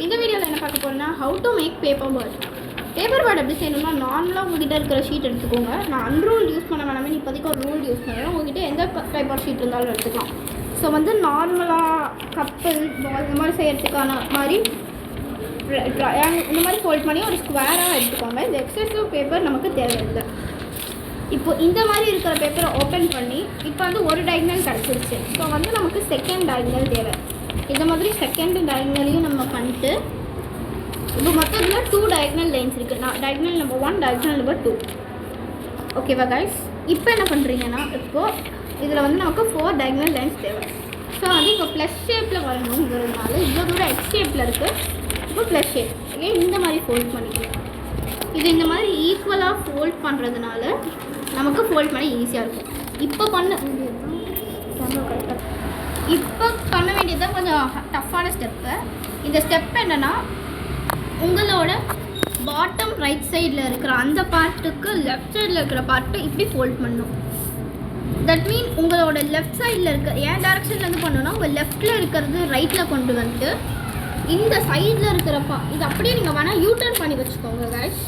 இந்த வீடியோவில் என்ன பார்க்க போகிறேன்னா how to make paper bird. Paper bird எப்படி செய்யணும்னா நார்மலாக உங்ககிட்ட இருக்கிற ஷீட் எடுத்துக்கோங்க. நான் அன்ரூல் யூஸ் பண்ண வேணாமே, இப்போதைக்கு ஒரு ரூல் யூஸ் பண்ணுறேன். உங்ககிட்ட எந்த டைப் ஆஃப் ஷீட் இருந்தாலும் எடுத்துக்கலாம். ஸோ வந்து நார்மலாக கப்பல் பால் இந்த மாதிரி செய்கிறதுக்கான மாதிரி இந்த மாதிரி ஃபோல்ட் பண்ணி ஒரு ஸ்கொயராக எடுத்துக்கோங்க. இந்த எக்ஸசிவ் பேப்பர் நமக்கு தேவையில்லை. இப்போ இந்த மாதிரி இருக்கிற பேப்பரை ஓப்பன் பண்ணி இப்போ வந்து ஒரு டயக்னல் கிடச்சிருச்சு. ஸோ வந்து நமக்கு செகண்ட் டயக்னல் தேவை. இந்த மாதிரி செகண்ட் டயக்னலையும் நம்ம பண்ணிட்டு இப்போ மொத்தத்தில் 2 டயக்னல் லைன்ஸ் இருக்குது. நான் டயக்னல் நம்பர் 1, டயக்னல் நம்பர் 2. ஓகேவா கைஸ்? இப்போ என்ன பண்ணுறீங்கன்னா இப்போது இதில் வந்து நமக்கு 4 டயக்னல் லைன்ஸ் தேவை. ஸோ வந்து இப்போ ப்ளஸ் ஷேப்பில் வரணுங்கிறதுனால இவ்வளோ தூரம் எக்ஸ் ஷேப்பில் இருக்குது. இப்போ ப்ளஸ் ஷேப் இந்த மாதிரி ஃபோல்ட் பண்ணிக்கலாம். இது இந்த மாதிரி ஈக்குவலாக ஃபோல்ட் பண்ணுறதுனால நமக்கு ஃபோல்ட் பண்ண ஈஸியாக இருக்கும். இப்போ பண்ண வேண்டியது கொஞ்சம் டஃப்பான ஸ்டெப்பு. இந்த ஸ்டெப் என்னென்னா உங்களோட பாட்டம் ரைட் சைடில் இருக்கிற அந்த பார்ட்டுக்கு லெஃப்ட் சைடில் இருக்கிற பார்ட்டை இப்படி ஃபோல்ட் பண்ணணும். தட் மீன் உங்களோட லெஃப்ட் சைடில் இருக்க ஏன் டேரக்ஷன்லேருந்து பண்ணணும்னா உங்கள் லெஃப்டில் இருக்கிறது ரைட்டில் கொண்டு வந்துட்டு இந்த சைடில் இருக்கிறப்பா இது அப்படியே நீங்கள் வேணால் யூட்டர்ன் பண்ணி வச்சுக்கோங்க கைஸ்.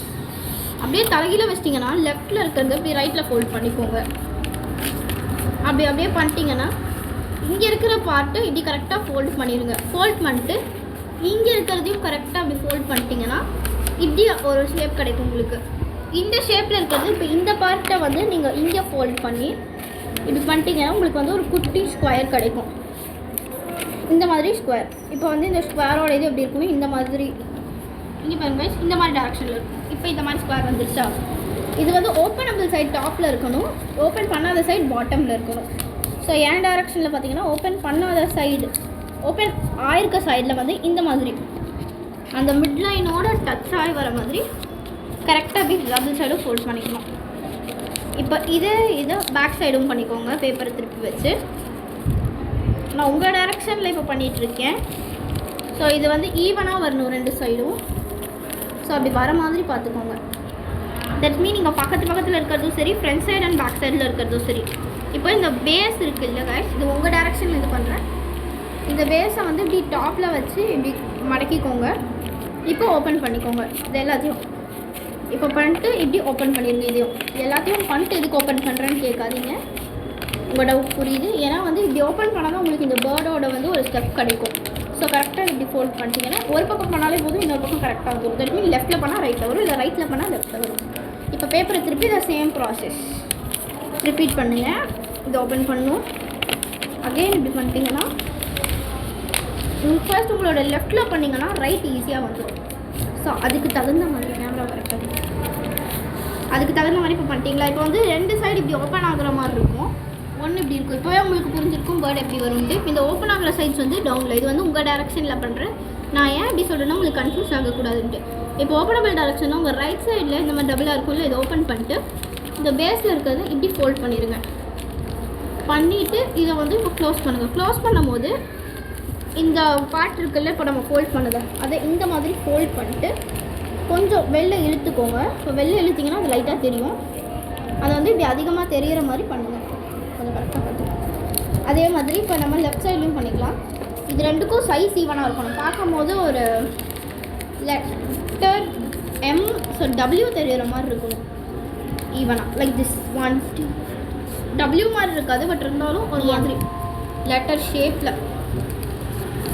அப்படியே தலைகீழ வச்சிட்டிங்கன்னா லெஃப்டில் இருக்கிறது இப்படி ரைட்டில் ஃபோல்ட் பண்ணிக்கோங்க. அப்படியே பண்ணிட்டீங்கன்னா இங்கே இருக்கிற பார்ட்டு இப்படி கரெக்டாக ஃபோல்ட் பண்ணிடுங்க. ஃபோல்ட் பண்ணிட்டு இங்கே இருக்கிறதையும் கரெக்டாக அப்படி ஃபோல்ட் பண்ணிட்டீங்கன்னா இப்படி ஒரு ஷேப் கிடைக்கும் உங்களுக்கு. இந்த ஷேப்பில் இருக்கிறது இப்போ இந்த பார்ட்டை வந்து நீங்கள் இங்கே ஃபோல்ட் பண்ணி இப்படி பண்ணிட்டீங்கன்னா உங்களுக்கு வந்து ஒரு குட்டி ஸ்கொயர் கிடைக்கும். இந்த மாதிரி ஸ்கொயர். இப்போ வந்து இந்த ஸ்கொயரோட இது எப்படி இருக்குன்னு இந்த மாதிரி இங்கே பாருங்க இந்த மாதிரி டேரக்ஷனில் இருக்கும். இப்போ இந்த மாதிரி ஸ்கொயர் வந்துருச்சா? இது வந்து ஓப்பனபிள் சைட் டாப்பில் இருக்கணும், ஓப்பன் பண்ணாத சைட் பாட்டமில் இருக்கணும். ஸோ என் டேரக்ஷனில் பார்த்தீங்கன்னா ஓப்பன் பண்ணாத சைடு ஓப்பன் ஆயிருக்க சைடில் வந்து இந்த மாதிரி அந்த மிட்லைனோட டச் ஆகி வர மாதிரி கரெக்டாக அப்படி டபுள் சைடும் ஃபோல்ட் பண்ணிக்கணும். இப்போ இதை பேக் சைடும் பண்ணிக்கோங்க. பேப்பரை திருப்பி வச்சு நான் உங்கள் டேரக்ஷனில் இப்போ பண்ணிகிட்ருக்கேன். ஸோ இது வந்து ஈவனாக வரணும் 2 சைடும். ஸோ அப்படி வர மாதிரி பார்த்துக்கோங்க. தட் மீன் நீங்கள் பக்கத்தில் இருக்கிறதும் சரி, ஃப்ரண்ட் சைடு அண்ட் பேக் சைடில் இருக்கிறதும் சரி. இப்போ இந்த பேஸ் இருக்குது இல்லை கைஸ், இது உங்கள் டேரக்ஷனில் இது பண்ணுறேன். இந்த பேஸை வந்து இப்படி டாப்பில் வச்சு இப்படி மடக்கிக்கோங்க. இப்போ ஓப்பன் பண்ணிக்கோங்க. இது எல்லாத்தையும் இப்போ பண்ணிட்டு இப்படி ஓப்பன் பண்ணிடுங்க. இதையும் எல்லாத்தையும் பண்ணிட்டு இதுக்கு ஓப்பன் பண்ணுறேன்னு கேட்காதீங்க. உங்கள் டவுட் புரியுது. ஏன்னா வந்து இப்படி ஓப்பன் பண்ணால் தான் உங்களுக்கு இந்த பேர்டோட வந்து ஒரு ஸ்டெப் கிடைக்கும். ஸோ கரெக்டாக இப்படி ஃபோல்ட் பண்ணிட்டீங்கன்னா ஒரு பக்கம் பண்ணாலே போதும், இன்னொரு பக்கம் கரெக்டாக வந்துடும். தட் மீன் லெஃப்ட்டில் பண்ணால் ரைட்டில் வரும், இல்லை ரைட்டில் பண்ணால் லெஃப்ட்டில் வரும். இப்போ பேப்பரை திருப்பி இதை சேம் ப்ராசஸ் ரிப்பீட் பண்ணுங்கள். இதை ஓப்பன் பண்ணணும். அகெயின் இப்படி பண்ணிட்டீங்கன்னா ஃபர்ஸ்ட் உங்களோட லெஃப்ட்டில் பண்ணிங்கன்னா ரைட் ஈஸியாக வந்துடும். ஸோ அதுக்கு தகுந்த மாதிரி கேமரா கரெக்டாக அதுக்கு தகுந்த மாதிரி இப்போ பண்ணிட்டீங்களா? இப்போ வந்து 2 சைடு இப்படி ஓப்பன் ஆகுற மாதிரி இருக்கும், ஒன்று இப்படி இருக்கும். இப்போவே உங்களுக்கு புரிஞ்சிருக்கும் பேர்ட் எப்படி வரும்ட்டு. இந்த ஓப்பன் ஆகிற சைட்ஸ் வந்து டவுனில். இது வந்து உங்கள் டேரக்ஷனில் பண்ணுறேன். நான் ஏன் இப்படி சொல்கிறேன்னா உங்களுக்கு கன்ஃபியூஸ் ஆகக்கூடாதுன்ட்டு. இப்போ ஓப்பனபிள் டேரக்ஷன்னா உங்கள் ரைட் சைடில் இந்த மாதிரி டபுளாக இருக்கும்ல, இதை ஓப்பன் பண்ணிட்டு இந்த பேஸில் இருக்கிறது இப்படி ஃபோல்ட் பண்ணிடுங்க. பண்ணிவிட்டு இதை வந்து இப்போ க்ளோஸ் பண்ணுங்கள். க்ளோஸ் பண்ணும்போது இந்த பார்ட் இருக்குல்ல, இப்போ நம்ம ஃபோல்ட் பண்ணதை அதை இந்த மாதிரி ஃபோல்ட் பண்ணிட்டு கொஞ்சம் வெளில இழுத்துக்கோங்க. இப்போ வெளில இழுத்திங்கன்னா அது லைட்டாக தெரியும். அதை வந்து இப்படி அதிகமாக தெரிகிற மாதிரி பண்ணுங்கள். கொஞ்சம் கரெக்டாக பார்த்துக்கலாம். அதே மாதிரி இப்போ நம்ம லெஃப்ட் சைட்லையும் பண்ணிக்கலாம். இது 2க்கும் சைஸ் ஈவனாக இருக்கணும். பார்க்கும் போது ஒரு லெட்டர் M ஸோ W தெரிகிற மாதிரி இருக்கணும் ஈவனாக. லைக் திஸ் 1 W மாதிரி இருக்காது, பட் இருந்தாலும் ஒரு மாதிரி லெட்டர் ஷேப்பில்.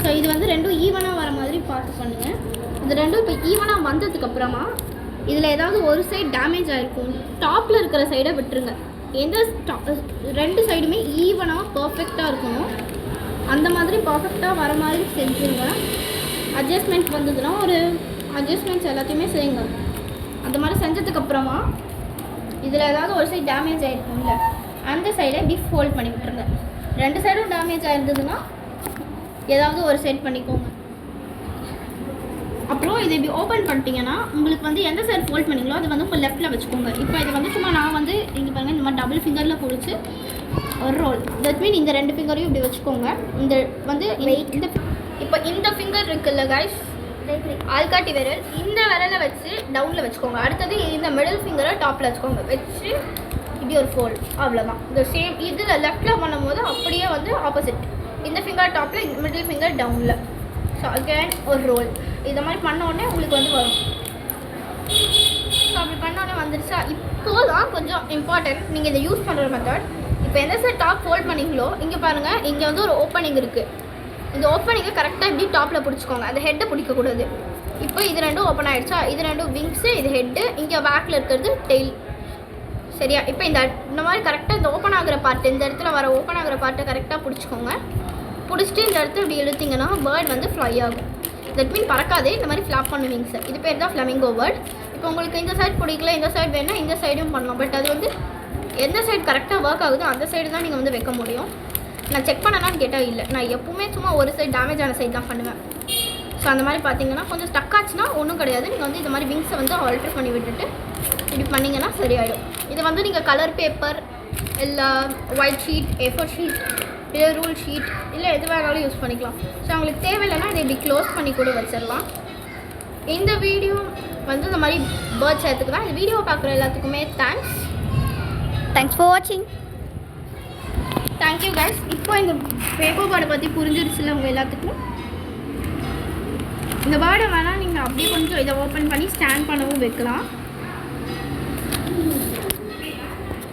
ஸோ இது வந்து 2ம் ஈவனாக வர மாதிரி பார்த்து பண்ணுங்கள். இந்த 2ம் இப்போ ஈவனாக வந்ததுக்கப்புறமா இதில் ஏதாவது ஒரு சைடு டேமேஜ் ஆகிருக்கும், டாப்பில் இருக்கிற சைடை விட்டுருங்க. எந்த 2 சைடுமே ஈவனாக பர்ஃபெக்டாக இருக்கணும். அந்த மாதிரி பர்ஃபெக்டாக வர மாதிரி செஞ்சுருங்க. அட்ஜஸ்ட்மெண்ட் வந்ததுன்னா ஒரு அட்ஜஸ்ட்மெண்ட்ஸ் எல்லாத்தையுமே செய்யுங்க. அந்த மாதிரி செஞ்சதுக்கப்புறமா இதில் ஏதாவது ஒரு சைடு டேமேஜ் ஆகிருக்கும்ல, அந்த சைடை இப்படி ஃபோல்ட் பண்ணி விட்டுருங்க. 2 சைடும் டேமேஜ் ஆகிருந்ததுன்னா ஏதாவது ஒரு செட் பண்ணிக்கோங்க. அப்புறம் இதை இப்படி ஓப்பன் பண்ணிட்டீங்கன்னா உங்களுக்கு வந்து எந்த சைடு ஃபோல்ட் பண்ணிங்களோ அது வந்து இப்போ லெஃப்ட்டில் வச்சுக்கோங்க. இப்போ இது வந்து சும்மா நான் வந்து இங்கே பாருங்கள் இந்த மாதிரி டபுள் ஃபிங்கரில் பிடிச்சி ஒரு ரோல். தட் மீன் இந்த 2 ஃபிங்கரையும் இப்படி வச்சுக்கோங்க. இந்த வந்து இந்த இப்போ இந்த ஃபிங்கர் இருக்குல்ல கைஸ், ஆள்காட்டி விரல், இந்த விரலை வச்சு டவுனில் வச்சுக்கோங்க. அடுத்தது இந்த மிடில் ஃபிங்கரை டாப்பில் வச்சுக்கோங்க. வச்சு இப்படி ஒரு ஃபோல்ட், அவ்வளோதான். இந்த சேம் இதில் லெஃப்ட்டில் பண்ணும்போது அப்படியே வந்து ஆப்போசிட். இந்த ஃபிங்கர் டாப்பில், இந்த மிடில் ஃபிங்கர் டவுனில். ஸோ அகைன் ஒரு ரோல். இதை மாதிரி பண்ண உடனே உங்களுக்கு வந்து வரும். ஸோ அப்படி பண்ண உடனே வந்துருச்சா. இப்போது தான் கொஞ்சம் இம்பார்ட்டன்ட் நீங்கள் இதை யூஸ் பண்ணுற மெத்தட். இப்போ எந்த சைட் டாப் ஃபோல்ட் பண்ணிங்களோ இங்கே பாருங்கள், இங்கே வந்து ஒரு ஓப்பனிங் இருக்குது. இந்த ஓப்பனிங்கை கரெக்டாக இப்படி டாப்பில் பிடிச்சிக்கோங்க, அந்த ஹெட்டை பிடிக்கக்கூடாது. இப்போ இது ரெண்டும் ஓப்பன் ஆகிடுச்சா. இது ரெண்டும் விங்ஸு, இது ஹெட்டு, இங்கே பேக்கில் இருக்கிறது டெய்ல். சரியா. இப்போ இந்த மாதிரி கரெக்டாக இந்த ஓப்பன் ஆகிற பார்ட்டு, இந்த இடத்துல வர ஓப்பன் ஆகிற பார்ட்டை கரெக்டாக பிடிச்சிக்கோங்க. பிடிச்சிட்டு இந்த இடத்துல இப்படி இழுத்திங்கன்னா பேர்ட் வந்து ஃப்ளை ஆகும். தட் மீன் பறக்காதே, இந்த மாதிரி ஃப்ளாப் பண்ண விங்ஸு. இது பேர் தான் ஃப்ளமிங்கோ பேர்ட். இப்போ உங்களுக்கு இந்த சைட் பிடிக்கல, இந்த சைடு வேணால் இந்த சைடும் பண்ணலாம். பட் அது வந்து எந்த சைடு கரெக்டாக ஒர்க் ஆகுதோ அந்த சைடு தான் நீங்கள் வந்து வைக்க முடியும். நான் செக் பண்ணலான்னு கேட்டால் இல்லை, நான் எப்பவுமே சும்மா ஒரு சைடு டேமேஜ் ஆன சைடு தான் பண்ணுவேன். ஸோ அந்த மாதிரி பார்த்தீங்கன்னா கொஞ்சம் ஸ்டக் ஆச்சுன்னா ஒன்றும் கிடையாது. நீங்கள் வந்து இந்த மாதிரி விங்ஸை வந்து ஆல்ட்ரு பண்ணி விட்டுட்டு இப்படி பண்ணிங்கன்னா சரியாயிடும். இது வந்து நீங்கள் கலர் பேப்பர் இல்லை ஒயிட் ஷீட், A4 ஷீட் இல்லை ரூல் ஷீட் இல்லை எது வேணாலும் யூஸ் பண்ணிக்கலாம். ஸோ உங்களுக்கு தேவையில்லைன்னா இதை இப்படி க்ளோஸ் பண்ணி கூட வச்சிடலாம். இந்த வீடியோ வந்து இந்த மாதிரி பேர்ட்ஸ் சேர்த்துக்கு தான். இந்த வீடியோ பார்க்குற எல்லாத்துக்குமே தேங்க்ஸ் ஃபார் வாட்சிங். Thank you guys. இப்போ இந்த பேப்பர் பேர்டை பற்றி புரிஞ்சிருச்சுல உங்கள் எல்லாத்துக்கும். இந்த பேர்டை வேணால் நீங்கள் அப்படியே கொஞ்சம் இதை ஓப்பன் பண்ணி ஸ்டாண்ட் பண்ணவும் வைக்கலாம்.